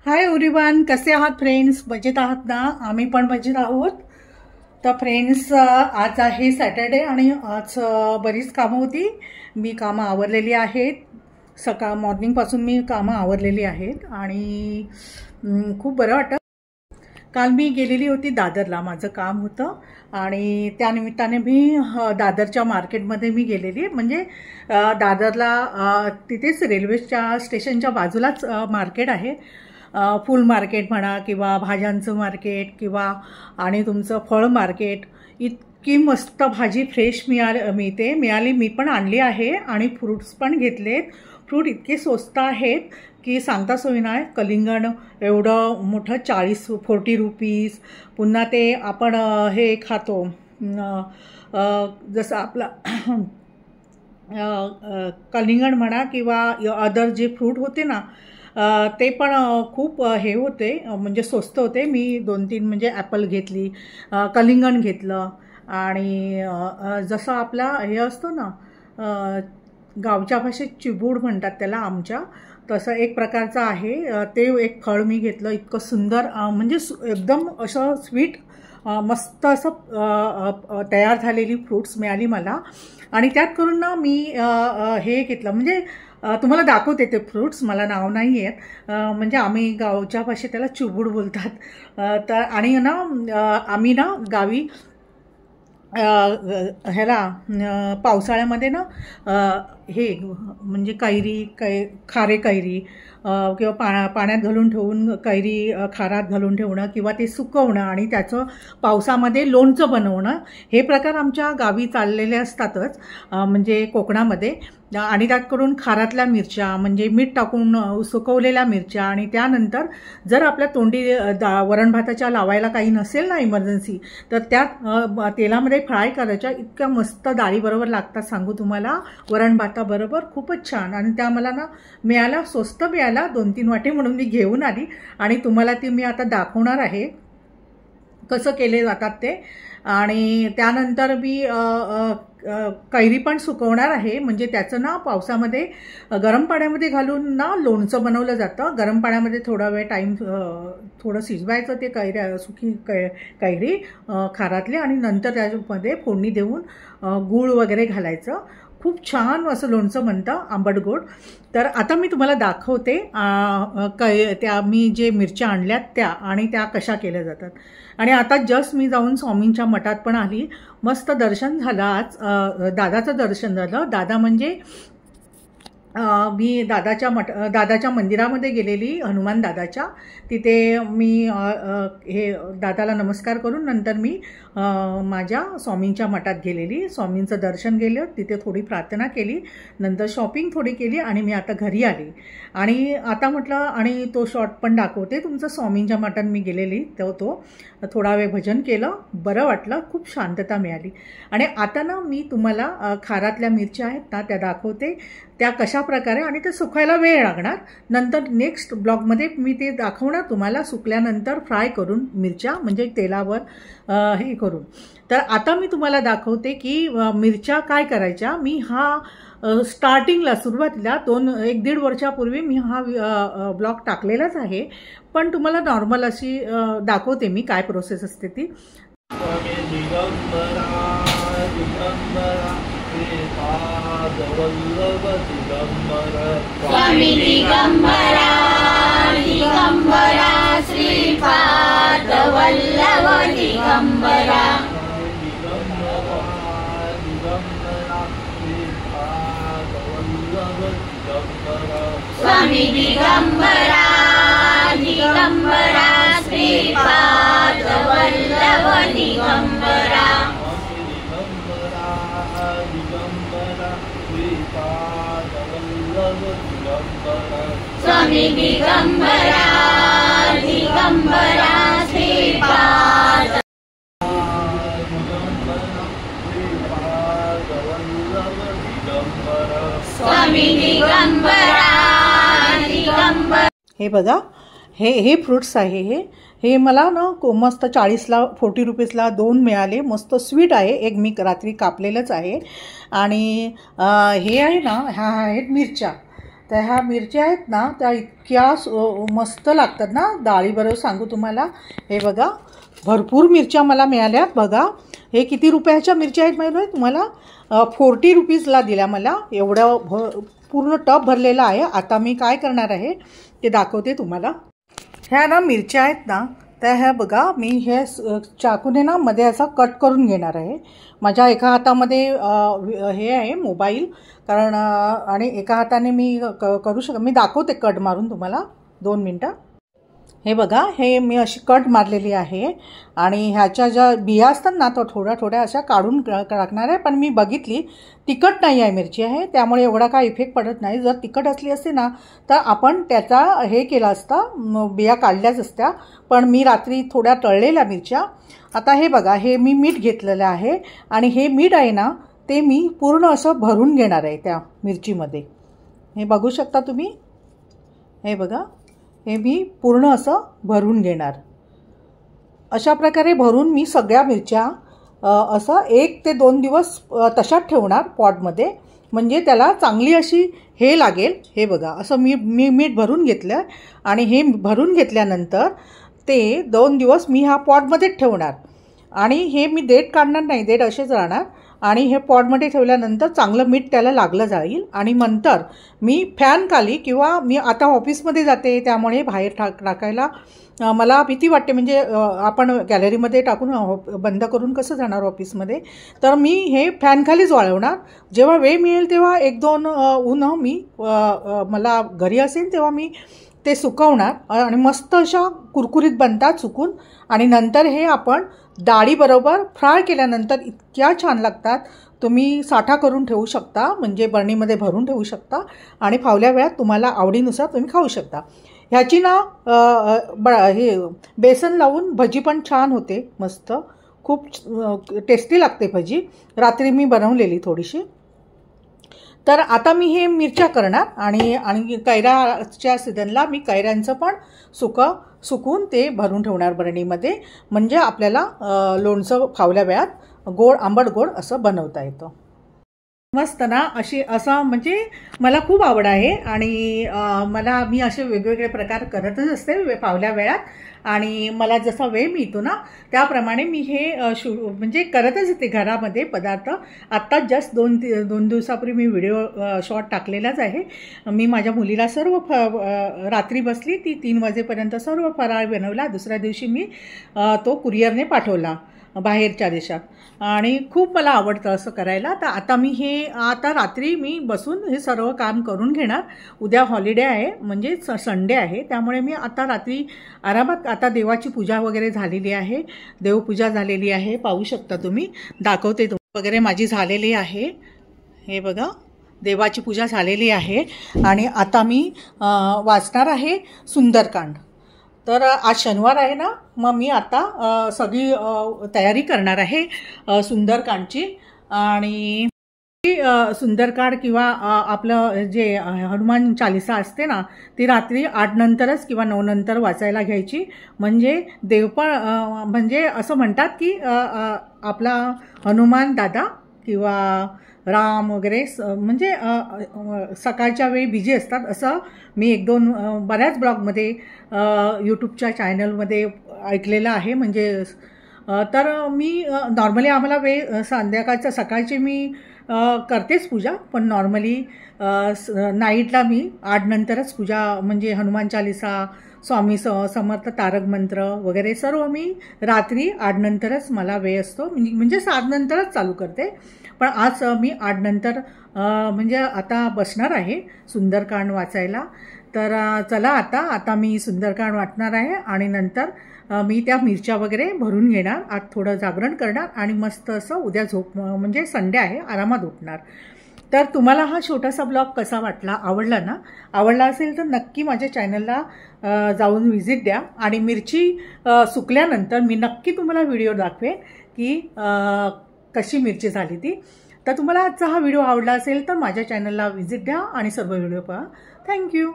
Hi everyone, कसे आहात friends? मजेत आहात ना? आम्ही पण मजेत आहोत. तर फ्रेंड्स, आज आहे सॅटर्डे आणि आज बरीच कामं होती. मी कामं आवरलेली आहेत. मॉर्निंगपासून मी कामं आवरलेली आहेत आणि खूप बरं वाटतं. काल मी गेलेली होती दादरला, माझं काम होतं आणि त्यानिमित्ताने मी दादरच्या मार्केटमध्ये मी गेलेली. म्हणजे दादरला तिथेच रेल्वेच्या स्टेशनच्या बाजूलाच मार्केट आहे. फूल मार्केट म्हणा किंवा भाज्यांचं मार्केट किंवा आणि तुमचं फळ मार्केट. इतकी मस्त भाजी फ्रेश मिळाली. मी पण आणली आहे आणि फ्रूट्स पण घेतलेत. फ्रूट इतके स्वस्त आहेत की सांगता सोय नाही. कलिंगड एवढं मोठं 40 रुपीज. पुन्हा ते आपण हे खातो जसं आपलं कलिंगड म्हणा किंवा अदर जे फ्रूट होते ना, ते पण खूप हे होते, म्हणजे स्वस्त होते. मी 2-3 म्हणजे ॲपल घेतली, कलिंगड घेतलं आणि जसं आपला हे असतो ना, गावच्या भाषेत चिबूड म्हणतात त्याला आमच्या, तसं एक प्रकारचं आहे ते एक फळ मी घेतलं. इतकं सुंदर, म्हणजे एकदम असं स्वीट, मस्त असं तयार झालेली फ्रूट्स मिळाली मला. आणि त्यात करून ना मी हे घेतलं, म्हणजे तुम्हाला दाखवते ते फ्रूट्स. मला नाव नाही आहेत, म्हणजे आम्ही गावच्या भाषेत त्याला चिबूड बोलतात. तर आणि ना आम्ही ना गावी ह्याला पावसाळ्यामध्ये ना हे म्हणजे खारे कैरी किंवा पाण्यात घालून ठेवून कैरी खारात घालून ठेवणं किंवा ते सुकवणं आणि त्याचं पावसामध्ये लोणचं बनवणं, हे प्रकार आमच्या गावी चाललेले असतातच, म्हणजे कोकणामध्ये. आणि त्यात करून खारातल्या मिरच्या, म्हणजे मीठ टाकून सुकवलेल्या मिरच्या, आणि त्यानंतर जर आपल्या तोंडी वरण भाताच्या लावायला काही नसेल ना इमर्जन्सी, तर त्यात तेलामध्ये फ्राय करायच्या. इतक्या मस्त डाळीबरोबर लागतात सांगू तुम्हाला, वरण भाताबरोबर खूपच छान. आणि त्या मला ना मिळाला, स्वस्त मिळाला, 2-3 वाटे म्हणून मी घेऊन आली आणि तुम्हाला ती मी आता दाखवणार आहे कसं केले जातात ते. आणि त्यानंतर मी कैरी पण सुकवणार आहे, म्हणजे त्याचं ना पावसामध्ये गरम पाण्यामध्ये घालून ना लोणचं बनवलं जातं. गरम पाण्यामध्ये थोडा वेळ थोडं शिजवायचं ते सुकी कैरी खारातली, आणि नंतर त्यामध्ये फोडणी देऊन गूळ वगैरे घालायचं. खूप छान असं लोणचं बनतं, आंबट गोड. तर आता मी तुम्हाला दाखवते त्या मी जे मिरच्या आणल्यात त्या, आणि त्या कशा केल्या जातात. आणि आता जस्ट मी जाऊन स्वामींच्या मठात पण आली. मस्त दर्शन झालं आज. दादाचं दर्शन झालं. दादा म्हणजे मी दादाच्या मंदिरामध्ये गेलेली, हनुमान दादाच्या. तिथे मी हे दादाला नमस्कार करून नंतर मी माझ्या स्वामींच्या मठात गेलेली. स्वामींचं दर्शन गेलं, तिथे थोडी प्रार्थना केली, नंतर शॉपिंग थोडी केली आणि मी आता घरी आली. आणि आता म्हटलं, आणि तो शॉर्ट पण दाखवते तुमचं. स्वामींच्या मठात मी गेलेली, तो थोडा वेळ भजन केलं, बरं वाटलं, खूप शांतता मिळाली. आणि आता ना मी तुम्हाला खारातल्या मिरच्या आहेत ना त्या दाखवते, त्या कशा प्रकारे, आणि ते सुकायला वेळ लागणार. नंतर नेक्स्ट ब्लॉगमध्ये मी ते दाखवणार तुम्हाला, सुकल्यानंतर फ्राय करून मिरच्या, म्हणजे तेलावर हे करून. तर आता मी तुम्हाला दाखवते की मिरच्या काय करायच्या. मी स्टार्टिंगला सुरुवातीला 1-1.5 वर्षापूर्वी मी ब्लॉग टाकलेलाच आहे, पण तुम्हाला नॉर्मल अशी दाखवते मी काय प्रोसेस असते ती. स्वामी दिगंबरा दिगंबरा श्रीपाद वल्लभ दिगंबरा. स्वामी दिगंबरा दिगंबरा श्रीपाद वल्लभ दिगंबरा. स्वामी दिगंबरा दिगंबरा श्रीपाद. स्वामी दिगंबरा दिगंबरा. हे बघा, हे फ्रूट्स आहे. हे मला ना मस्त 40 रुपीजला 2 मिळाले. मस्त स्वीट आहे. एक मी रात्री कापलेलंच आहे. आणि हे आहे ना, ह्या आहेत मिरच्या. तर ह्या मिरच्या आहेत ना त्या इतक्या मस्त लागतात ना डाळीबरोबर. सांगू तुम्हाला, हे बघा भरपूर मिरच्या मला मिळाल्यात. बघा हे किती रुपयाच्या मिरच्या आहेत माहिती आहे तुम्हाला? 40 रुपीजला दिल्या मला. एवढं पूर्ण टब भरलेला आहे. आता मी काय करणार आहे ते दाखवते तुम्हाला. ह्या ना मिरच्या आहेत ना त्या ह्या बघा मी हे चाकूने ना मध्ये असा कट करून घेणार आहे. माझ्या एका हातामध्ये हे आहे मोबाईल कारण आणि एका हाताने मी करू मी दाखवते कट मारून तुम्हाला 2 मिनटं. हे बघा हे मी अशी कट मारलेली आहे आणि ह्याच्या ज्या बिया असतात ना तो थोड्या थोड्या अशा काढून टाकणार आहे. पण मी बघितली तिखट नाही आहे मिरची आहे त्यामुळे एवढा काय इफेक्ट पडत नाही. जर तिखट असली असते ना तर आपण त्याचा हे केला असता, बिया काढल्याच असत्या. पण मी रात्री थोड्या तळलेल्या मिरच्या. आता हे बघा हे मी मीठ घेतलेलं आहे आणि हे मीठ आहे ना ते मी पूर्ण असं भरून घेणार आहे त्या मिरचीमध्ये. हे बघू शकता तुम्ही, हे बघा हे मी पूर्ण असं भरून घेणार. अशा प्रकारे भरून मी सगळ्या मिरच्या असं 1 ते 2 दिवस तशाच ठेवणार पॉटमध्ये, म्हणजे त्याला चांगली अशी हे लागेल. हे बघा असं मी मीठ भरून घेतलं आणि हे भरून घेतल्यानंतर ते 2 दिवस मी ह्या पॉटमध्येच ठेवणार आणि हे मी देठ काढणार नाही, देठ असेच राहणार आणि हे पॉटमध्ये ठेवल्यानंतर चांगलं मीठ त्याला लागलं जाईल. आणि नंतर मी फॅन खाली किंवा मी आता ऑफिसमध्ये जाते त्यामुळे बाहेर टाकायला मला भीती वाटते, म्हणजे आपण गॅलरीमध्ये टाकून बंद करून कसं जाणार ऑफिसमध्ये. तर मी हे फॅनखालीच वाळवणार. जेव्हा वेळ मिळेल तेव्हा 1-2 ऊन मी मला घरी असेल तेव्हा मी ते सुकवणार आणि मस्त अशा कुरकुरीत बनतात सुकून. आणि नंतर हे आपण डाळीबरोबर फ्राय केल्यानंतर इतक्या छान लागतात. तुम्ही साठा करून ठेवू शकता, म्हणजे बरणीमध्ये भरून ठेवू शकता आणि फावल्या वेळात तुम्हाला आवडीनुसार तुम्ही खाऊ शकता. ह्याची ना हे बेसन लावून भजी पण छान होते, मस्त खूप टेस्टी लागते भजी. रात्री मी बनवलेली थोडीशी. तर आता मी हे मिरच्या करणार आणि कैऱ्याच्या सीझनला मी कैऱ्यांचं पण सुकून ते भरून ठेवणार बरणीमध्ये, म्हणजे आपल्याला लोणचं फावल्या वेळात आंबट गोड असं बनवता येतं. मस्त ना असं म्हणजे मला खूप आवड आहे आणि मी असे वेगवेगळे प्रकार करतच असते फावल्या वेळात. आणि मला जसा वेळ मिळतो ना त्याप्रमाणे मी हे म्हणजे करतच येते घरामध्ये पदार्थ. आत्ताच जस्ट 2 दिवसापूर्वी मी व्हिडिओ शॉर्ट टाकलेलाच आहे. मी माझ्या मुलीला सर्व रात्री बसली ती 3 वाजेपर्यंत सर्व फराळ बनवला. दुसऱ्या दिवशी मी तो कुरिअरने पाठवला बाहेरच्या देशात आणि खूप मला आवडतं असं करायला. तर आता रात्री मी बसून हे सर्व काम करून घेणार. उद्या हॉलिडे आहे, म्हणजे संडे आहे, त्यामुळे मी आता रात्री आरामात. आता देवाची पूजा वगैरे झालेली आहे, देवपूजा झालेली आहे, पाहू शकता तुम्ही, दाखवते वगैरे माझी झालेली आहे. हे बघा देवाची पूजा झालेली आहे आणि आता मी वाचणार आहे सुंदरकांड. तर आज शनिवार आहे ना, मग मी आता सगळी तयारी करणार आहे सुंदरकांडची. आणि सुंदरकांड किंवा आपलं जे हनुमान चालिसा असते ना ती रात्री 8 नंतरच किंवा 9 नंतर वाचायला घ्यायची. म्हणजे म्हणजे असं म्हणतात की आपला हनुमान दादा किंवा राम वगैरे म्हणजे सकाळच्या वेळी बिझी असतात असं मी 1-2 बऱ्याच ब्लॉगमध्ये यूट्यूबच्या चॅनलमध्ये ऐकलेलं आहे. म्हणजे तर मी नॉर्मली आम्हाला संध्याकाळचं सकाळची मी करतेच पूजा, पण नॉर्मली नाईटला मी 8 नंतरच पूजा, म्हणजे हनुमान चालिसा, स्वामी समर्थ तारक मंत्र वगैरे सर्व मी रात्री 8 नंतरच मला वेळ असतो, म्हणजे 7 नंतरच चालू करते. पण आज मी 8 नंतर म्हणजे आता बसणार आहे सुंदरकांड वाचायला. तर चला आता मी सुंदरकांड वाचणार आहे आणि नंतर मी त्या मिरच्या वगैरे भरून घेणार. आज थोडं जागरण करणार आणि मस्त असं उद्या म्हणजे संडे आहे, आरामात उठणार. तर तुम्हाला हा छोटासा ब्लॉग कसा वाटला, आवडला असेल तर नक्की माझ्या चॅनलला जाऊन व्हिजिट द्या. आणि मिरची सुकल्यानंतर मी नक्की तुम्हाला व्हिडिओ दाखवेन की कशी मिरची झाली ती. तर तुम्हाला आजचा हा व्हिडिओ आवडला असेल तर माझ्या चॅनलला व्हिजिट द्या आणि सर्व व्हिडिओ पहा. थँक्यू.